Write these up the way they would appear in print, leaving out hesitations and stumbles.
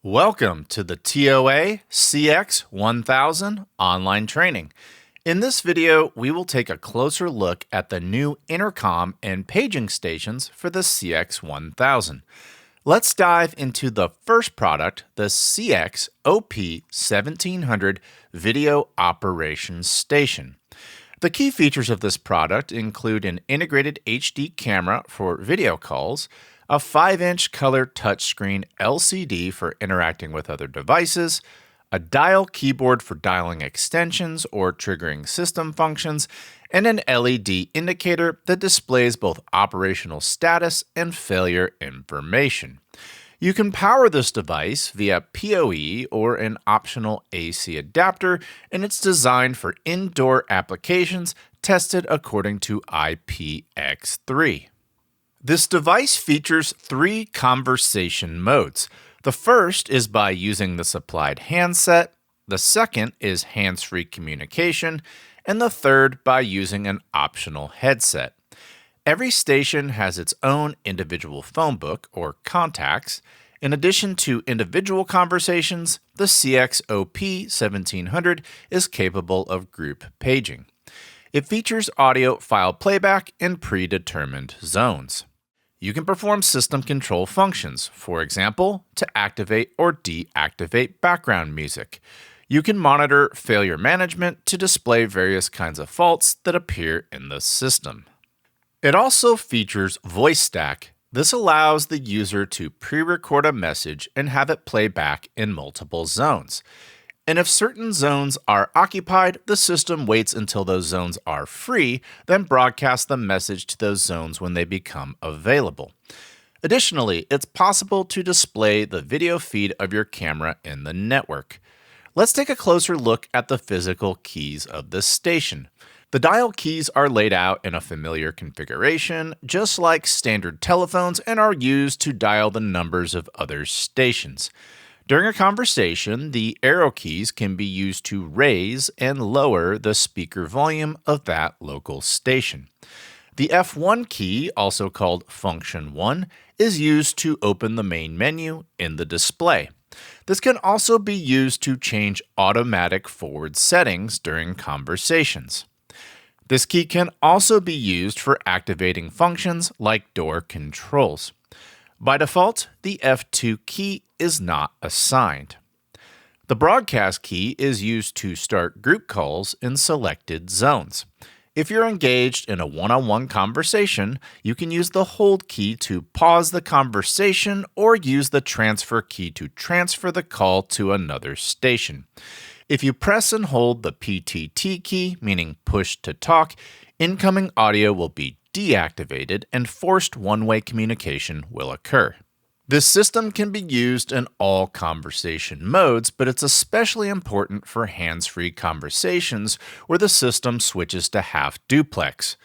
Welcome to the TOA CX-1000 online training. In this video, we will take a closer look at the new intercom and paging stations for the CX-1000. Let's dive into the first product, the CX-1700 Video Operations Station. The key features of this product include an integrated HD camera for video calls, a 5-inch color touchscreen LCD for interacting with other devices, a dial keyboard for dialing extensions or triggering system functions, and an LED indicator that displays both operational status and failure information. You can power this device via PoE or an optional AC adapter, and it's designed for indoor applications tested according to IPX3. This device features 3 conversation modes. The first is by using the supplied handset, the second is hands-free communication, and the third by using an optional headset. Every station has its own individual phone book or contacts. In addition to individual conversations, the CX-1700 is capable of group paging. It features audio file playback in predetermined zones. You can perform system control functions, for example, to activate or deactivate background music. You can monitor failure management to display various kinds of faults that appear in the system. It also features voice stack. This allows the user to pre-record a message and have it play back in multiple zones. And if certain zones are occupied, the system waits until those zones are free, then broadcasts the message to those zones when they become available. Additionally, it's possible to display the video feed of your camera in the network. Let's take a closer look at the physical keys of this station. The dial keys are laid out in a familiar configuration, just like standard telephones, and are used to dial the numbers of other stations. During a conversation, the arrow keys can be used to raise and lower the speaker volume of that local station. The F1 key, also called Function 1, is used to open the main menu in the display. This can also be used to change automatic forward settings during conversations. This key can also be used for activating functions like door controls. By default, the F2 key is not assigned. The broadcast key is used to start group calls in selected zones. If you're engaged in a one-on-one conversation, you can use the hold key to pause the conversation or use the transfer key to transfer the call to another station. If you press and hold the PTT key, meaning push to talk, incoming audio will be deactivated and forced one-way communication will occur. This system can be used in all conversation modes, but it's especially important for hands-free conversations where the system switches to half duplex.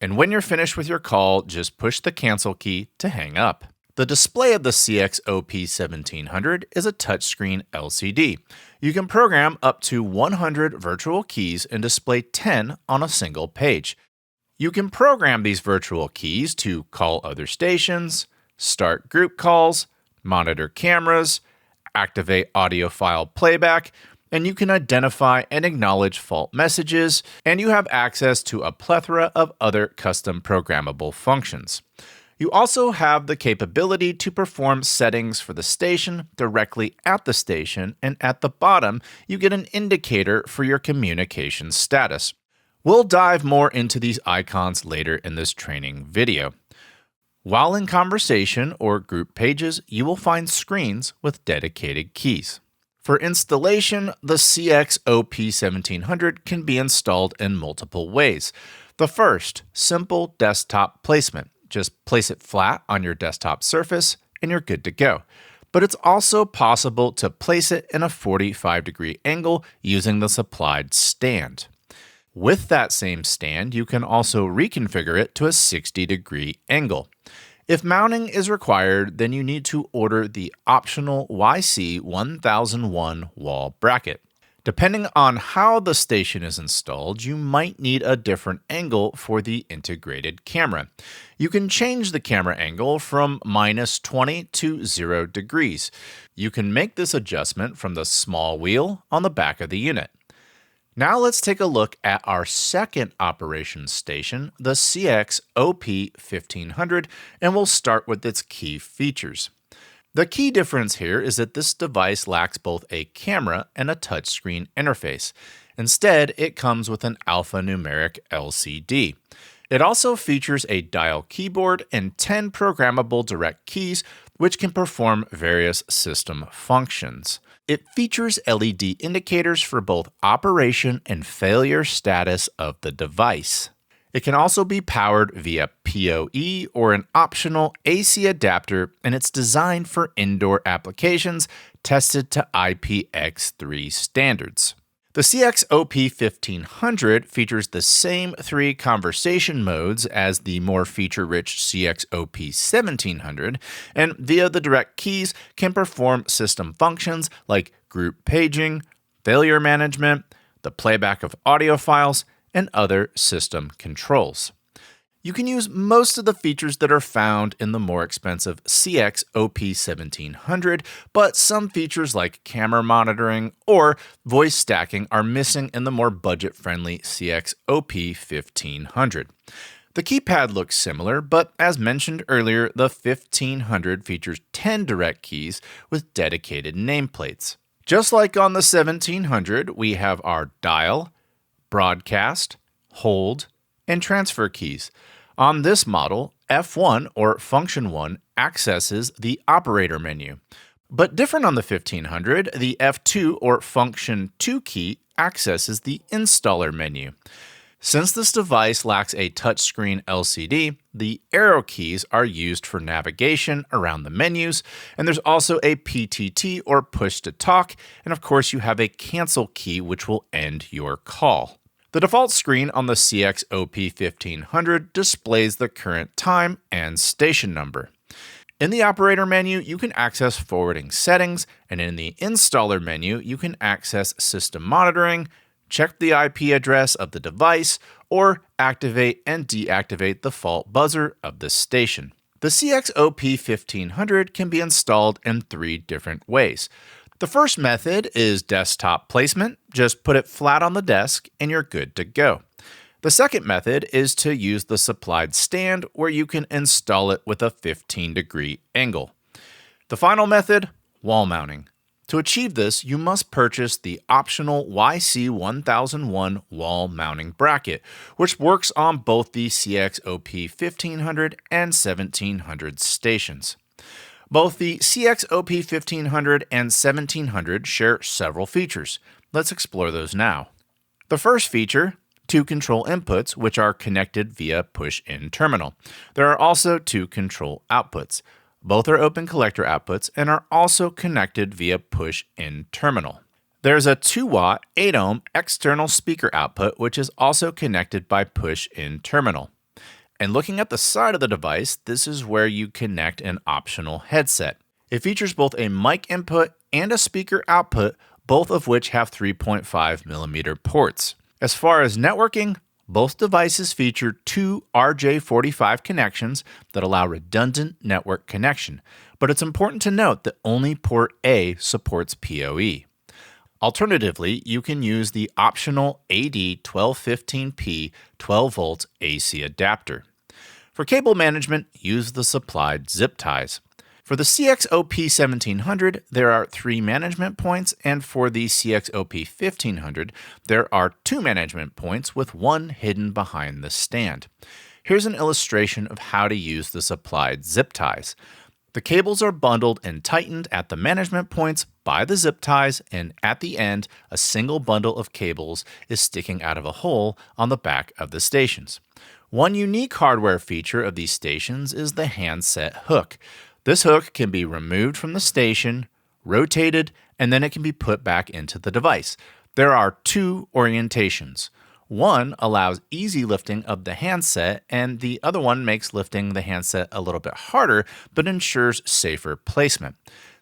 And when you're finished with your call, just push the cancel key to hang up. The display of the CX-1700 is a touchscreen LCD. You can program up to 100 virtual keys and display 10 on a single page. You can program these virtual keys to call other stations, start group calls, monitor cameras, activate audio file playback, and you can identify and acknowledge fault messages, and you have access to a plethora of other custom programmable functions. You also have the capability to perform settings for the station directly at the station, and at the bottom, you get an indicator for your communication status. We'll dive more into these icons later in this training video. While in conversation or group pages, you will find screens with dedicated keys. For installation, the CX-1700 can be installed in multiple ways. The first, simple desktop placement. Just place it flat on your desktop surface and you're good to go. But it's also possible to place it in a 45-degree angle using the supplied stand. With that same stand, you can also reconfigure it to a 60-degree angle. If mounting is required, then you need to order the optional YC1001 wall bracket. Depending on how the station is installed, you might need a different angle for the integrated camera. You can change the camera angle from -20 to 0 degrees. You can make this adjustment from the small wheel on the back of the unit. Now let's take a look at our second operations station, the CX-1000, and we'll start with its key features. The key difference here is that this device lacks both a camera and a touchscreen interface. Instead, it comes with an alphanumeric LCD. It also features a dial keyboard and 10 programmable direct keys, which can perform various system functions. It features LED indicators for both operation and failure status of the device. It can also be powered via PoE or an optional AC adapter, and it's designed for indoor applications tested to IPX3 standards. The CX-1000 features the same 3 conversation modes as the more feature-rich CX-1700, and via the direct keys can perform system functions like group paging, failure management, the playback of audio files, and other system controls. You can use most of the features that are found in the more expensive CX-1700, but some features like camera monitoring or voice stacking are missing in the more budget-friendly CX-1500. The keypad looks similar, but as mentioned earlier, the 1500 features 10 direct keys with dedicated nameplates. Just like on the 1700, we have our dial, broadcast, hold, and transfer keys. On this model, F1 or Function 1 accesses the operator menu. But different on the 1500, the F2 or Function 2 key accesses the installer menu. Since this device lacks a touchscreen LCD, the arrow keys are used for navigation around the menus, and there's also a PTT or push to talk, and of course you have a cancel key which will end your call. The default screen on the CX-1500 displays the current time and station number. In the operator menu, you can access forwarding settings, and in the installer menu, you can access system monitoring, check the IP address of the device, or activate and deactivate the fault buzzer of the station. The CX-1500 can be installed in 3 different ways. The first method is desktop placement. Just put it flat on the desk and you're good to go. The second method is to use the supplied stand where you can install it with a 15-degree angle. The final method, wall mounting. To achieve this, you must purchase the optional YC1001 wall mounting bracket, which works on both the CX-1500 and 1700 stations. Both the CX-1500 and 1700 share several features. Let's explore those now. The first feature, 2 control inputs, which are connected via push-in terminal. There are also 2 control outputs. Both are open collector outputs and are also connected via push-in terminal. There's a 2-watt 8-ohm external speaker output, which is also connected by push-in terminal. And looking at the side of the device, this is where you connect an optional headset. It features both a mic input and a speaker output, both of which have 3.5mm ports. As far as networking, both devices feature 2 RJ45 connections that allow redundant network connection, but it's important to note that only port A supports PoE. Alternatively, you can use the optional AD1215P 12-volt AC adapter. For cable management, use the supplied zip ties. For the CX-1700, there are 3 management points, and for the CX-1500, there are 2 management points with 1 hidden behind the stand. Here's an illustration of how to use the supplied zip ties. The cables are bundled and tightened at the management points by the zip ties, and at the end, a single bundle of cables is sticking out of a hole on the back of the stations. One unique hardware feature of these stations is the handset hook. This hook can be removed from the station, rotated, and then it can be put back into the device. There are 2 orientations. One allows easy lifting of the handset, and the other one makes lifting the handset a little bit harder, but ensures safer placement.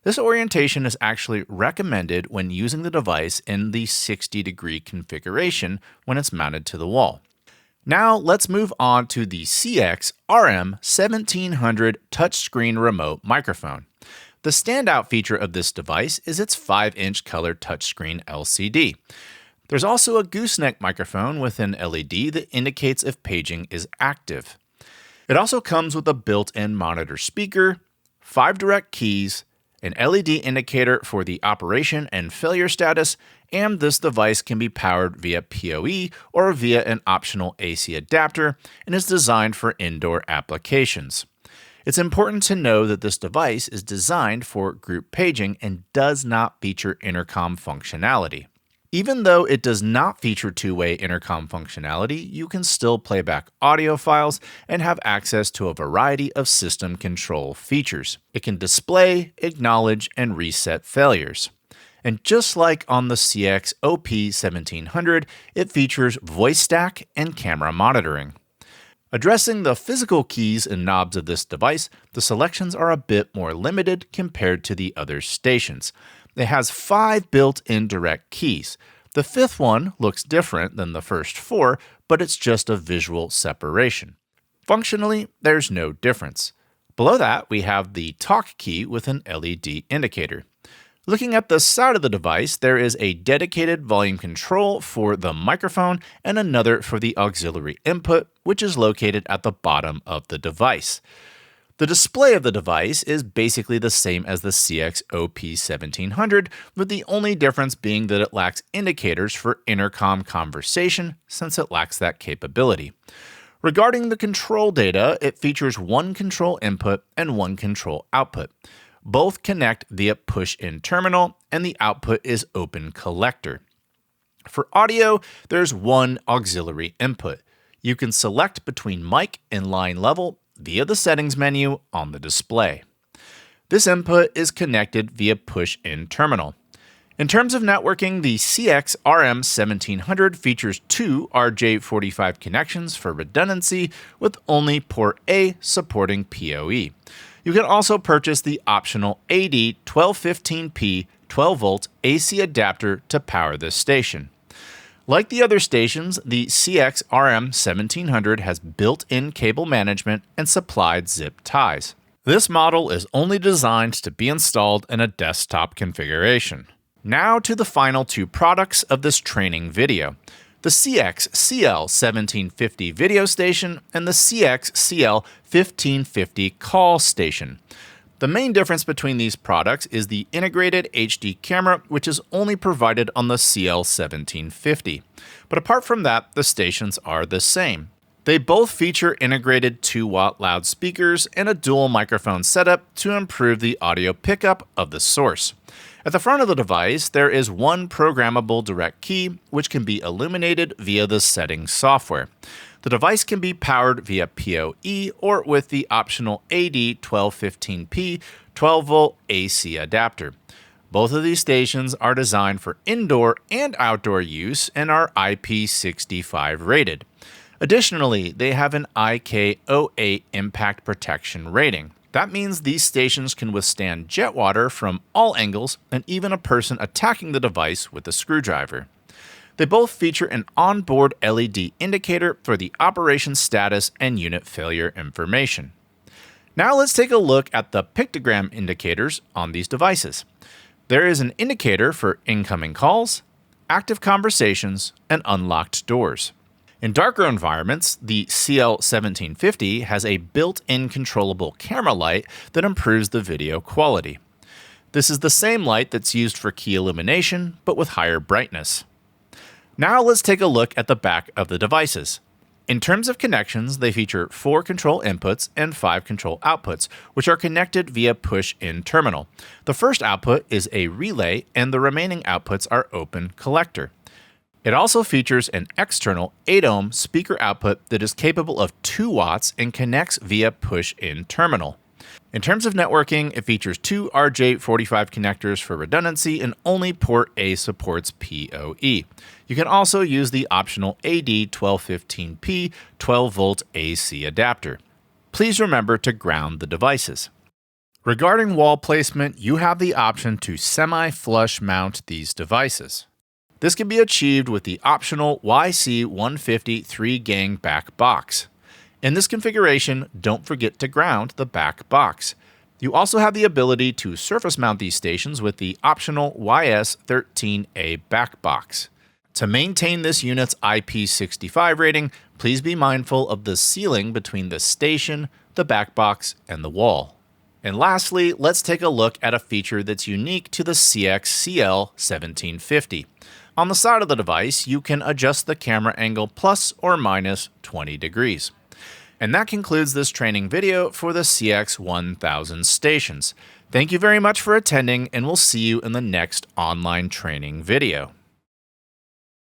This orientation is actually recommended when using the device in the 60-degree configuration when it's mounted to the wall. Now let's move on to the CX-1000 touchscreen remote microphone. The standout feature of this device is its 5-inch color touchscreen LCD. There's also a gooseneck microphone with an LED that indicates if paging is active. It also comes with a built-in monitor speaker, 5 direct keys, an LED indicator for the operation and failure status, and this device can be powered via PoE or via an optional AC adapter and is designed for indoor applications. It's important to know that this device is designed for group paging and does not feature intercom functionality. Even though it does not feature two-way intercom functionality, you can still play back audio files and have access to a variety of system control features. It can display, acknowledge, and reset failures. And just like on the CX-1000, it features voice stack and camera monitoring. Addressing the physical keys and knobs of this device, the selections are a bit more limited compared to the other stations. It has 5 built-in direct keys. The 5th one looks different than the first 4, but it's just a visual separation. Functionally, there's no difference. Below that, we have the talk key with an LED indicator. Looking at the side of the device, there is a dedicated volume control for the microphone and another for the auxiliary input, which is located at the bottom of the device. The display of the device is basically the same as the CX-1700, with the only difference being that it lacks indicators for intercom conversation since it lacks that capability. Regarding the control data, it features 1 control input and 1 control output. Both connect via push-in terminal, and the output is open collector. For audio, there's 1 auxiliary input. You can select between mic and line level via the settings menu on the display. This input is connected via push-in terminal. In terms of networking, the CX-RM1700 features 2 RJ45 connections for redundancy, with only port A supporting PoE. You can also purchase the optional AD1215P 12-volt AC adapter to power this station. Like the other stations, the CX-RM1700 has built-in cable management and supplied zip ties. This model is only designed to be installed in a desktop configuration. Now to the final 2 products of this training video: the CX-CL1750 video station and the CX-CL1550 call station. The main difference between these products is the integrated HD camera, which is only provided on the CL1750. But apart from that, the stations are the same. They both feature integrated 2-watt loudspeakers and a dual microphone setup to improve the audio pickup of the source. At the front of the device, there is 1 programmable direct key, which can be illuminated via the settings software. The device can be powered via PoE or with the optional AD1215P 12-volt AC adapter. Both of these stations are designed for indoor and outdoor use and are IP65 rated. Additionally, they have an IK08 impact protection rating. That means these stations can withstand jet water from all angles and even a person attacking the device with a screwdriver. They both feature an onboard LED indicator for the operation status and unit failure information. Now let's take a look at the pictogram indicators on these devices. There is an indicator for incoming calls, active conversations, and unlocked doors. In darker environments, the CL1750 has a built-in controllable camera light that improves the video quality. This is the same light that's used for key illumination, but with higher brightness. Now let's take a look at the back of the devices. In terms of connections, they feature 4 control inputs and 5 control outputs, which are connected via push-in terminal. The first output is a relay, and the remaining outputs are open collector. It also features an external 8-ohm speaker output that is capable of 2 watts and connects via push-in terminal. In terms of networking, it features 2 RJ45 connectors for redundancy, and only port A supports PoE. You can also use the optional AD1215P 12-volt AC adapter. Please remember to ground the devices. Regarding wall placement, you have the option to semi-flush mount these devices. This can be achieved with the optional YC150 3-gang back box. In this configuration, don't forget to ground the back box. You also have the ability to surface mount these stations with the optional YS13A back box. To maintain this unit's IP65 rating, please be mindful of the sealing between the station, the back box, and the wall. And lastly, let's take a look at a feature that's unique to the CX-1000. On the side of the device, you can adjust the camera angle plus or minus 20 degrees. And that concludes this training video for the CX-1000 stations. Thank you very much for attending, and we'll see you in the next online training video.